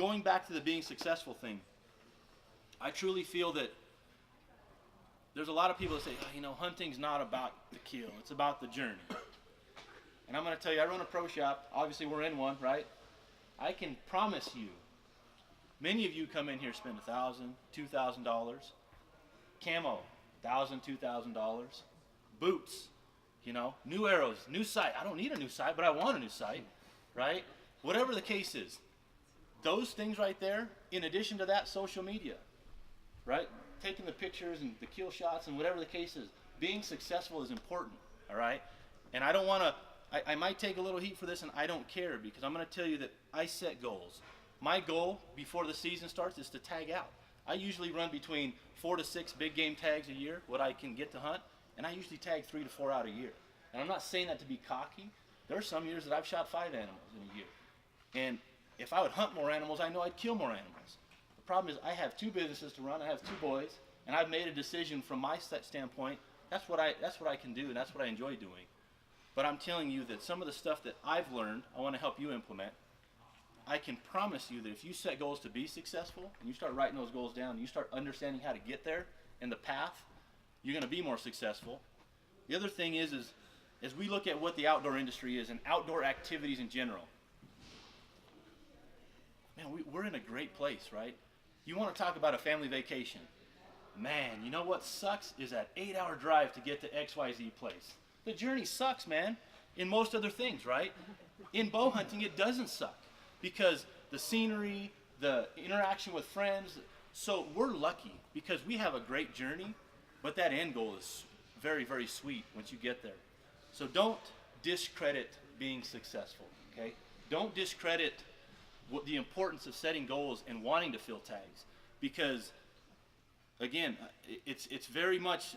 going back to the being successful thing, I truly feel that there's a lot of people that say, hunting's not about the kill, it's about the journey. And I'm going to tell you, I run a pro shop. Obviously, we're in one, right? I can promise you, many of you come in here, spend $1,000, $2,000, camo, $1,000, $2,000, boots, new arrows, new sight. I don't need a new sight, but I want a new sight, right? Whatever the case is, those things right there, in addition to that, social media, right? Taking the pictures and the kill shots and whatever the case is, being successful is important, all right? And I don't want to, I might take a little heat for this, and I don't care, because I'm going to tell you that I set goals. My goal before the season starts is to tag out. I usually run between 4 to 6 big game tags a year, what I can get to hunt, and I usually tag 3 to 4 out a year. And I'm not saying that to be cocky. There are some years that I've shot 5 animals in a year. And if I would hunt more animals, I know I'd kill more animals. The problem is I have 2 businesses to run, I have 2 boys, and I've made a decision from my standpoint, that's what I can do, and that's what I enjoy doing. But I'm telling you that some of the stuff that I've learned, I want to help you implement. I can promise you that if you set goals to be successful, and you start writing those goals down, and you start understanding how to get there and the path, you're going to be more successful. The other thing is as we look at what the outdoor industry is and outdoor activities in general, man, we're in a great place, right? You want to talk about a family vacation. Man, you know what sucks is that 8-hour drive to get to XYZ place. The journey sucks, man, in most other things, right? In bow hunting, it doesn't suck because the scenery, the interaction with friends. So we're lucky because we have a great journey, but that end goal is very, very sweet once you get there. So don't discredit being successful, okay? Don't discredit the importance of setting goals and wanting to fill tags, because again, it's very much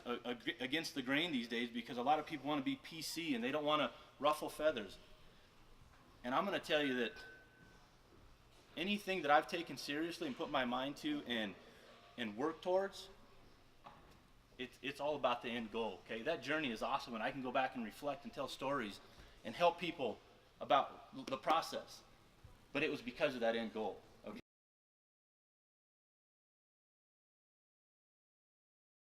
against the grain these days, because a lot of people want to be PC and they don't want to ruffle feathers. And I'm going to tell you that anything that I've taken seriously and put my mind to and work towards, it's all about the end goal, okay? That journey is awesome, and I can go back and reflect and tell stories and help people about the process. But it was because of that end goal.